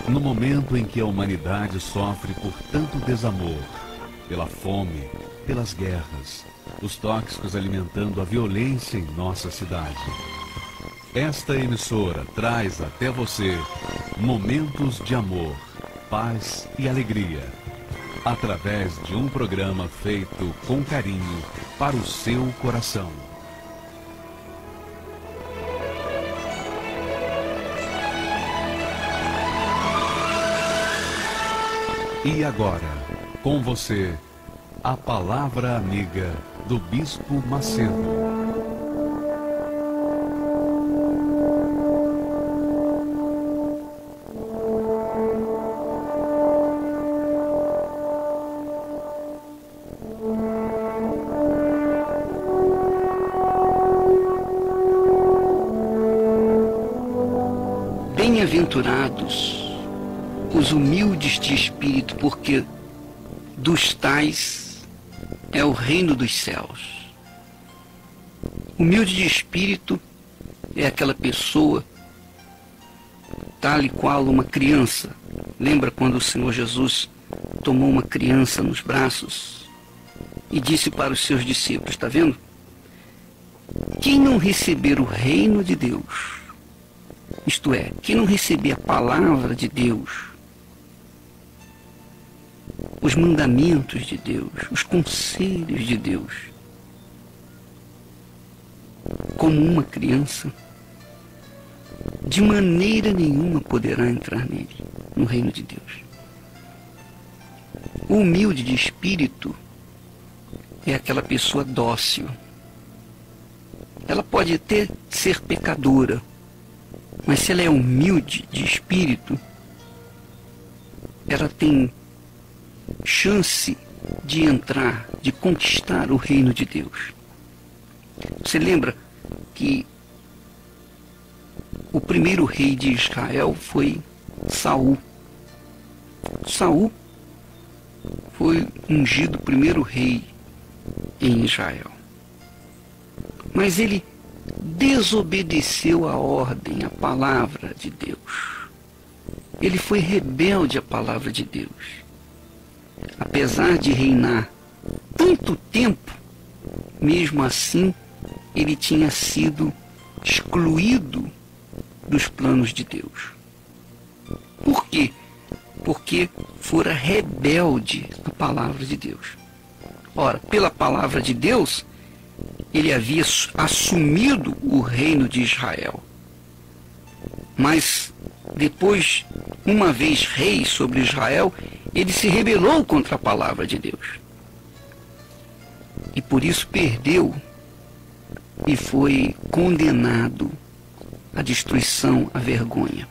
No momento em que a humanidade sofre por tanto desamor, pela fome, pelas guerras, os tóxicos alimentando a violência em nossa cidade, esta emissora traz até você momentos de amor, paz e alegria, através de um programa feito com carinho para o seu coração. E agora, com você, a palavra amiga do Bispo Macedo. Bem-aventurados os humildes de espírito, porque dos tais é o reino dos céus. Humilde de espírito é aquela pessoa tal e qual uma criança. Lembra quando o Senhor Jesus tomou uma criança nos braços e disse para os seus discípulos, está vendo? Quem não receber o reino de Deus, isto é, quem não receber a palavra de Deus, os mandamentos de Deus, os conselhos de Deus, como uma criança, de maneira nenhuma poderá entrar nele, no reino de Deus. O humilde de espírito é aquela pessoa dócil. Ela pode até ser pecadora, mas se ela é humilde de espírito, ela tem chance de entrar, de conquistar o reino de Deus. Você lembra que o primeiro rei de Israel foi Saul. Saul foi ungido primeiro rei em Israel. Mas ele desobedeceu a ordem, a palavra de Deus. Ele foi rebelde à palavra de Deus. Apesar de reinar tanto tempo, mesmo assim, ele tinha sido excluído dos planos de Deus. Por quê? Porque fora rebelde à palavra de Deus. Ora, pela palavra de Deus, ele havia assumido o reino de Israel. Mas depois, uma vez rei sobre Israel, ele se rebelou contra a palavra de Deus. E por isso perdeu e foi condenado à destruição, à vergonha.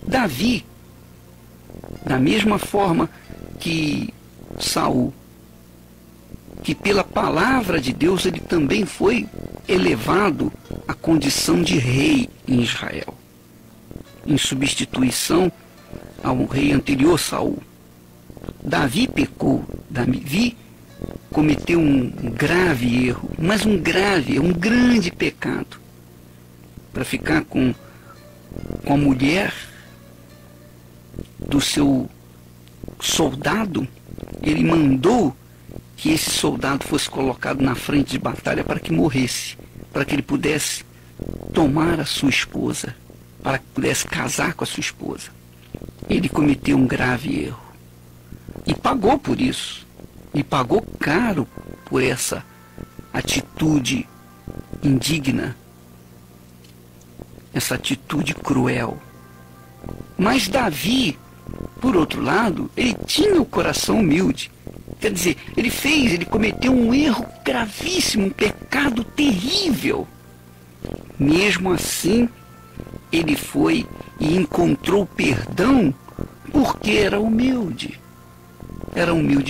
Davi, da mesma forma que Saul, que pela palavra de Deus ele também foi elevado à condição de rei em Israel, em substituição ao rei anterior, Saul. Davi pecou, Davi cometeu um grave erro, mas um grande pecado, para ficar com a mulher do seu soldado. Ele mandou que esse soldado fosse colocado na frente de batalha para que morresse, para que ele pudesse tomar a sua esposa, para que pudesse casar com a sua esposa. Ele cometeu um grave erro e pagou por isso, e pagou caro por essa atitude indigna, essa atitude cruel. Mas Davi, por outro lado, ele tinha o coração humilde. Quer dizer, ele cometeu um erro gravíssimo, um pecado terrível. Mesmo assim, ele foi e encontrou perdão porque era humilde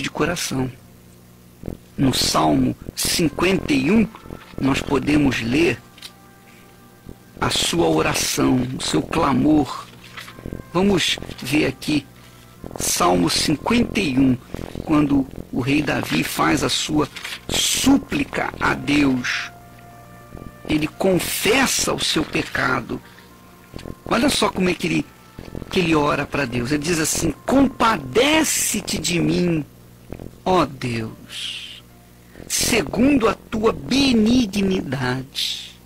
de coração. No Salmo 51, nós podemos ler a sua oração, o seu clamor. Vamos ver aqui, Salmo 51, quando o rei Davi faz a sua súplica a Deus. Ele confessa o seu pecado. Olha só como é que ele que ele ora para Deus. Ele diz assim: compadece-te de mim, ó Deus, segundo a tua benignidade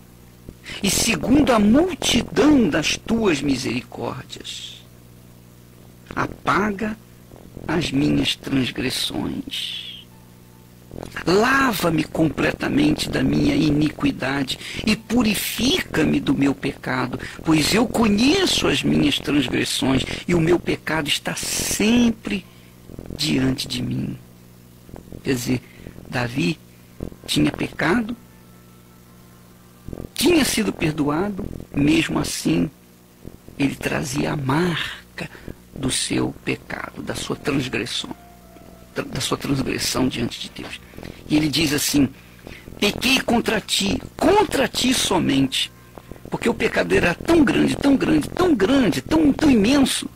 e segundo a multidão das tuas misericórdias. Apaga as minhas transgressões. Lava-me completamente da minha iniquidade e purifica-me do meu pecado, pois eu conheço as minhas transgressões e o meu pecado está sempre diante de mim. Quer dizer, Davi tinha pecado, tinha sido perdoado, mesmo assim ele trazia a marca do seu pecado, da sua transgressão diante de Deus. E ele diz assim: pequei contra ti somente, porque o pecado era tão grande, tão imenso,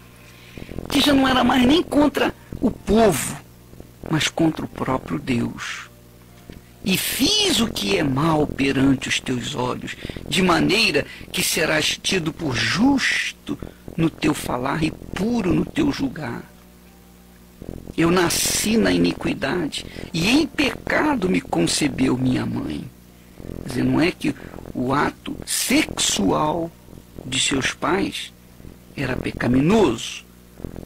que já não era mais nem contra o povo, mas contra o próprio Deus. E fiz o que é mal perante os teus olhos, de maneira que serás tido por justo no teu falar e puro no teu julgar. Eu nasci na iniquidade, e em pecado me concebeu minha mãe. Quer dizer, não é que o ato sexual de seus pais era pecaminoso,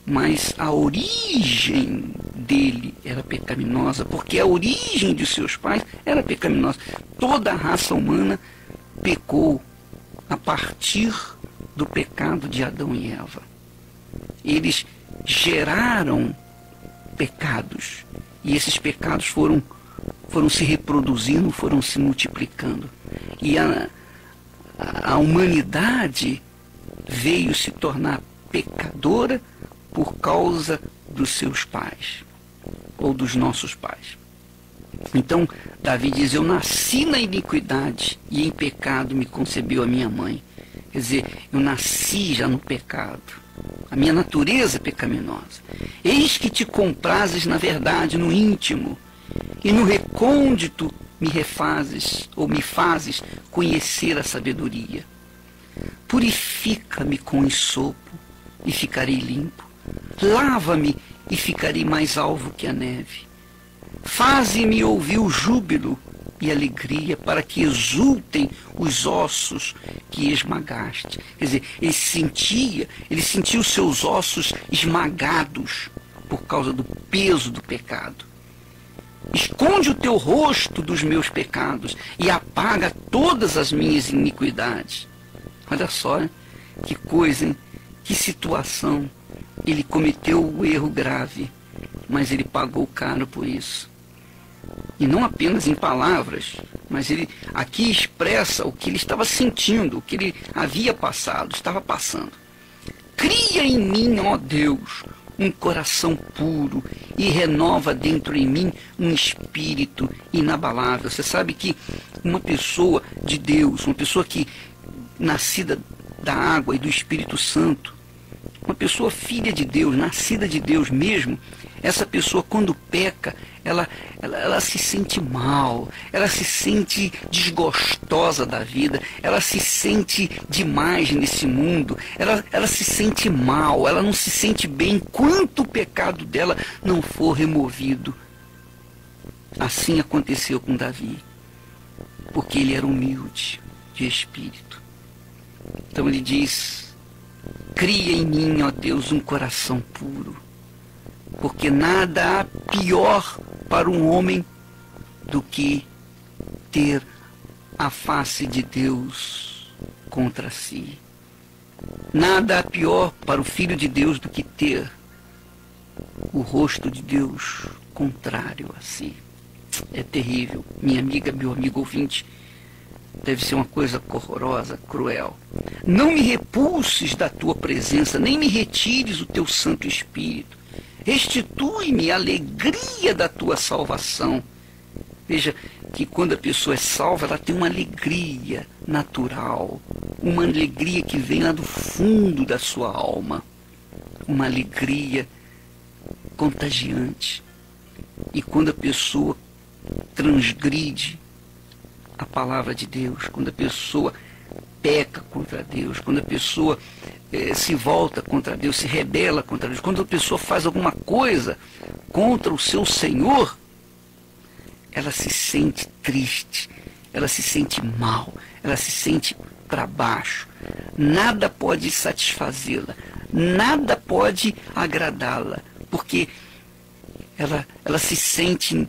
mas a origem dele era pecaminosa, porque a origem de seus pais era pecaminosa. Toda a raça humana pecou a partir do pecado de Adão e Eva. Eles geraram pecados, e esses pecados foram se reproduzindo, foram se multiplicando, e a humanidade veio se tornar pecadora por causa dos seus pais, ou dos nossos pais. Então, Davi diz: eu nasci na iniquidade, e em pecado me concebeu a minha mãe. Quer dizer, eu nasci já no pecado. A minha natureza é pecaminosa. Eis que te comprases na verdade, no íntimo, e no recôndito me refazes, ou me fazes conhecer a sabedoria. Purifica-me com ensopo, e ficarei limpo. Lava-me, e ficarei mais alvo que a neve. Faze-me ouvir o júbilo e alegria, para que exultem os ossos que esmagaste. Quer dizer, ele sentia os seus ossos esmagados por causa do peso do pecado. Esconde o teu rosto dos meus pecados e apaga todas as minhas iniquidades. Olha só, hein? Que coisa, hein? Que situação. Ele cometeu o erro grave, mas ele pagou caro por isso. E não apenas em palavras, mas ele aqui expressa o que ele estava sentindo, o que ele havia passado, estava passando. Cria em mim, ó Deus, um coração puro e renova dentro em mim um espírito inabalável. Você sabe que uma pessoa de Deus, uma pessoa que nascida da água e do Espírito Santo, uma pessoa filha de Deus, nascida de Deus mesmo, essa pessoa, quando peca, ela se sente mal, ela se sente desgostosa da vida, ela se sente demais nesse mundo, ela se sente mal, ela não se sente bem enquanto o pecado dela não for removido. Assim aconteceu com Davi, porque ele era humilde de espírito. Então ele diz: cria em mim, ó Deus, um coração puro, porque nada há pior para um homem do que ter a face de Deus contra si. Nada há pior para o Filho de Deus do que ter o rosto de Deus contrário a si. É terrível. Minha amiga, meu amigo ouvinte, deve ser uma coisa horrorosa, cruel. Não me repulses da tua presença, nem me retires o teu Santo Espírito. Restitui-me a alegria da tua salvação. Veja que quando a pessoa é salva, ela tem uma alegria natural, uma alegria que vem lá do fundo da sua alma, uma alegria contagiante. E quando a pessoa transgride a palavra de Deus, quando a pessoa peca contra Deus, quando a pessoa se volta contra Deus, se rebela contra Deus, quando a pessoa faz alguma coisa contra o seu Senhor, ela se sente triste, ela se sente mal, ela se sente para baixo. Nada pode satisfazê-la, nada pode agradá-la, porque ela se sente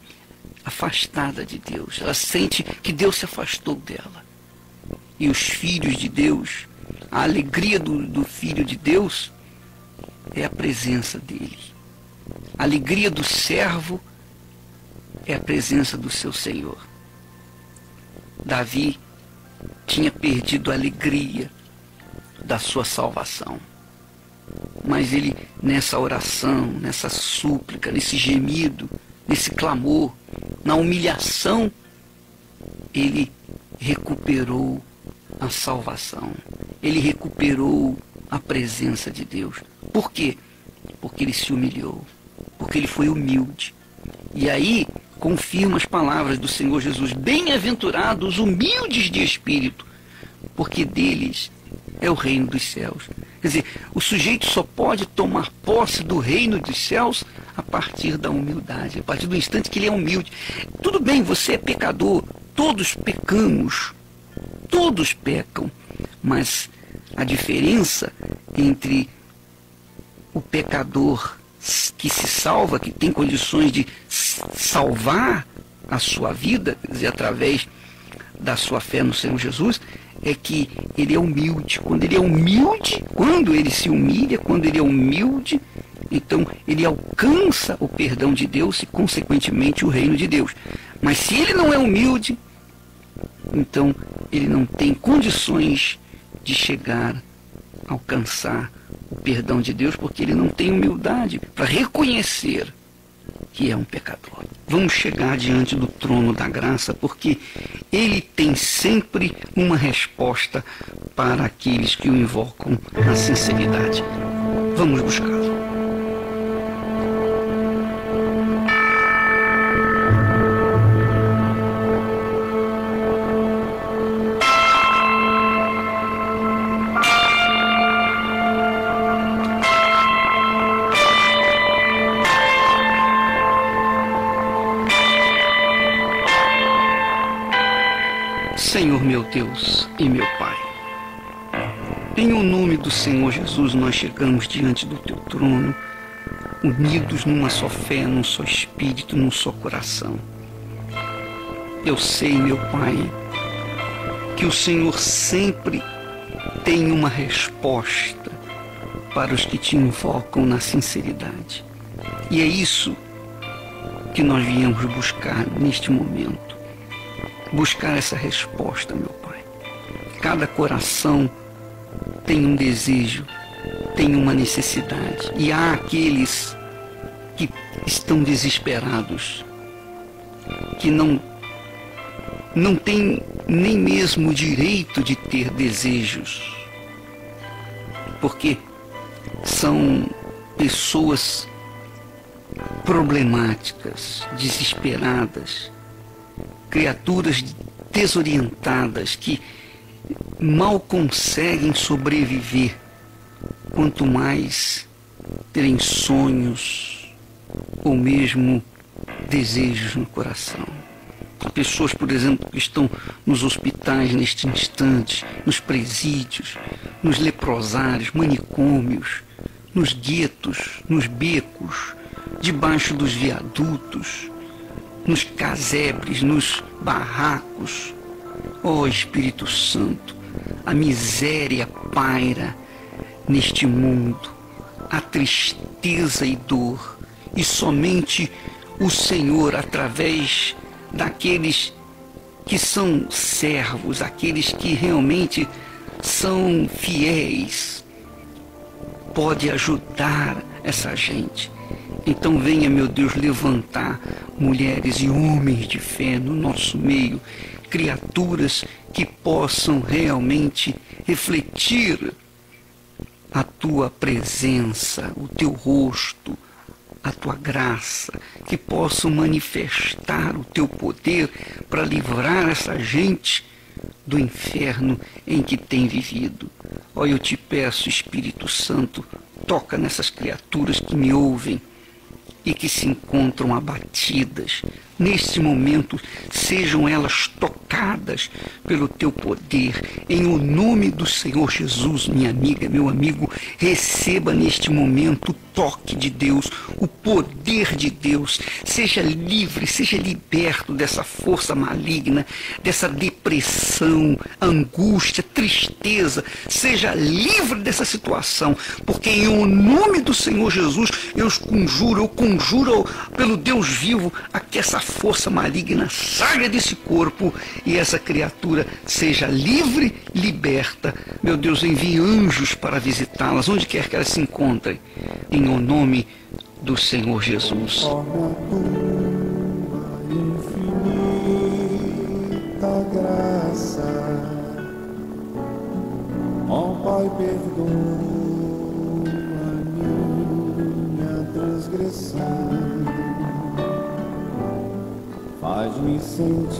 afastada de Deus, ela sente que Deus se afastou dela. E os filhos de Deus, a alegria do Filho de Deus é a presença dele. A alegria do servo é a presença do seu Senhor. Davi tinha perdido a alegria da sua salvação. Mas ele, nessa oração, nessa súplica, nesse gemido, nesse clamor, na humilhação, ele recuperou a salvação. Ele recuperou a presença de Deus. Por quê? Porque ele se humilhou. Porque ele foi humilde. E aí confirma as palavras do Senhor Jesus: bem-aventurados os humildes de espírito, porque deles é o reino dos céus. Quer dizer, o sujeito só pode tomar posse do reino dos céus a partir da humildade, a partir do instante que ele é humilde. Tudo bem, você é pecador, todos pecamos, todos pecam, mas a diferença entre o pecador que se salva, que tem condições de salvar a sua vida, quer dizer, através da sua fé no Senhor Jesus, é que ele é humilde. Quando ele é humilde, quando ele se humilha, quando ele é humilde, então ele alcança o perdão de Deus e, consequentemente, o reino de Deus. Mas se ele não é humilde, então ele não tem condições de chegar, alcançar o perdão de Deus, porque ele não tem humildade para reconhecer que é um pecador. Vamos chegar diante do trono da graça, porque ele tem sempre uma resposta para aqueles que o invocam na sinceridade. Vamos buscá-lo. Senhor meu Deus e meu Pai, em o nome do Senhor Jesus nós chegamos diante do Teu trono, unidos numa só fé, num só espírito, num só coração. Eu sei, meu Pai, que o Senhor sempre tem uma resposta para os que Te invocam na sinceridade. E é isso que nós viemos buscar neste momento. Buscar essa resposta, meu Pai. Cada coração tem um desejo, tem uma necessidade. E há aqueles que estão desesperados, que não têm nem mesmo o direito de ter desejos, porque são pessoas problemáticas, desesperadas, criaturas desorientadas que mal conseguem sobreviver, quanto mais terem sonhos ou mesmo desejos no coração. Há pessoas, por exemplo, que estão nos hospitais neste instante, nos presídios, nos leprosários, manicômios, nos guetos, nos becos, debaixo dos viadutos, nos casebres, nos barracos. Ó Espírito Santo, a miséria paira neste mundo, a tristeza e dor, e somente o Senhor, através daqueles que são servos, aqueles que realmente são fiéis, pode ajudar essa gente. Então venha, meu Deus, levantar mulheres e homens de fé no nosso meio, criaturas que possam realmente refletir a Tua presença, o Teu rosto, a Tua graça, que possam manifestar o Teu poder para livrar essa gente do inferno em que tem vivido. Ó, eu te peço, Espírito Santo, toca nessas criaturas que me ouvem e que se encontram abatidas. Neste momento, sejam elas tocadas pelo teu poder. Em o nome do Senhor Jesus, minha amiga, meu amigo, receba neste momento o toque de Deus, o poder de Deus. Seja livre, seja liberto dessa força maligna, dessa depressão, angústia, tristeza. Seja livre dessa situação, porque em o nome do Senhor Jesus, eu conjuro pelo Deus vivo, a que essa força maligna saia desse corpo e essa criatura seja livre, liberta. Meu Deus, envie anjos para visitá-las, onde quer que elas se encontrem, em o nome do Senhor Jesus. Infinita graça, ó Pai, perdoa minha transgressão. Faz-me sentir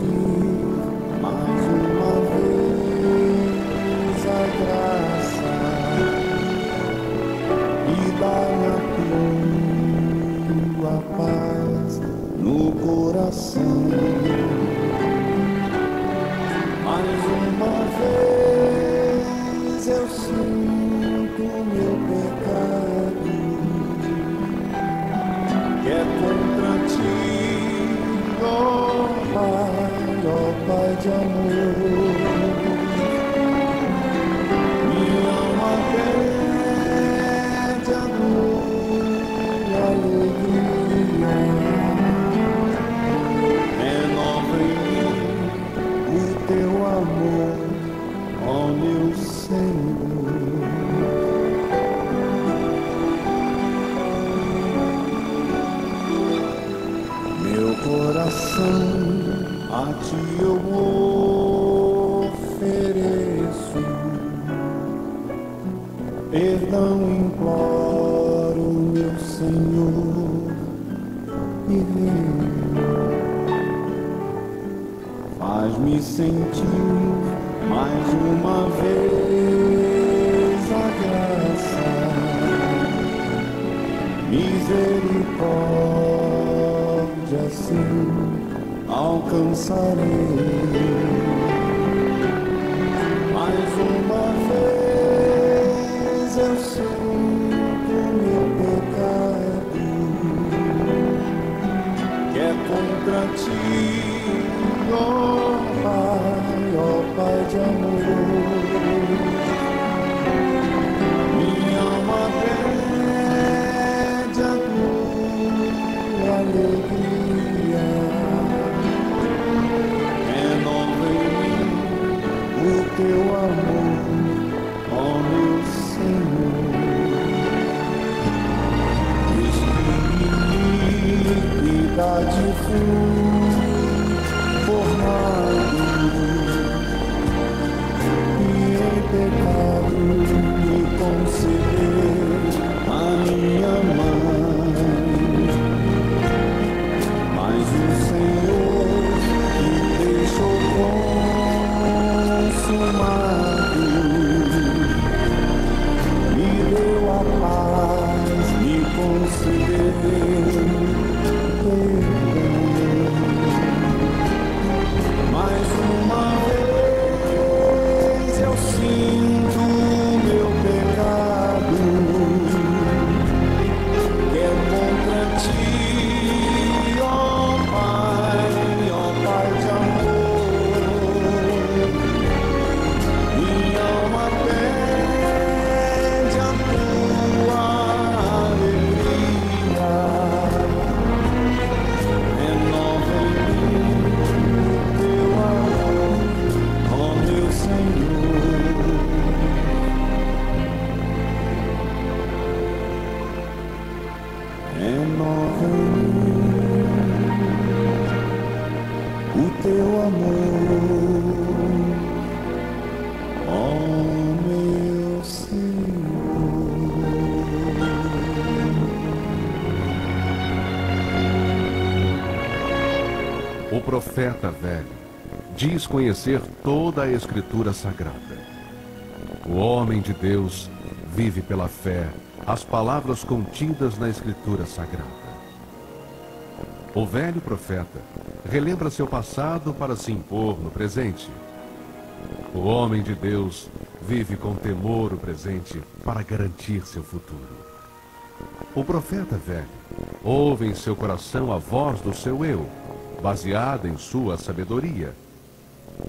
mais uma vez a graça e dá-me a tua paz no coração. Mais uma vez eu sinto meu pecado, que é contra ti, ó Pai de amor. Minha alma pede a tua alegria, renova em mim o teu amor, ó meu Senhor. Meu coração a ti eu ofereço, perdão imploro, meu Senhor e Rei. Faz-me sentir mais uma vez a graça, misericórdia, sim, alcançarei. Mais uma vez eu sinto meu pecado, que é contra ti, ó Pai de amor. Minha alma pede a tua alegria, teu amor, ó meu Senhor. Iniquidade fui formado, e em pecado me concedeu a minha mãe. Mas o Senhor me deixou consumado, me deu a paz, me concedeu perdão. Mais uma vez eu sinto meu pecado, que é contra ti, ó Pai de amor. Minha alma pede a tua alegria, renova em mim teu amor, ó meu Senhor. Renova em mim o teu amor, ó meu Senhor. O profeta velho diz conhecer toda a Escritura Sagrada. O homem de Deus vive pela fé as palavras contidas na Escritura Sagrada. O velho profeta relembra seu passado para se impor no presente. O homem de Deus vive com temor o presente para garantir seu futuro. O profeta velho ouve em seu coração a voz do seu eu, baseada em sua sabedoria.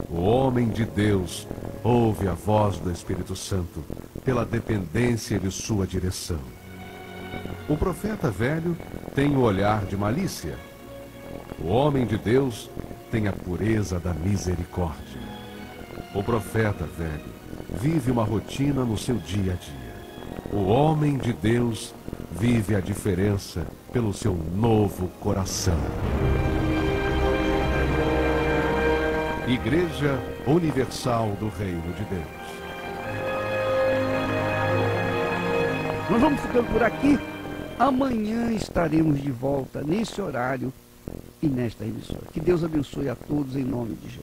O homem de Deus ouve a voz do Espírito Santo pela dependência de sua direção. O profeta velho tem o olhar de malícia. O homem de Deus tem a pureza da misericórdia. O profeta velho vive uma rotina no seu dia a dia. O homem de Deus vive a diferença pelo seu novo coração. Igreja Universal do Reino de Deus. Nós vamos ficando por aqui. Amanhã estaremos de volta nesse horário e nesta emissora. Que Deus abençoe a todos em nome de Jesus.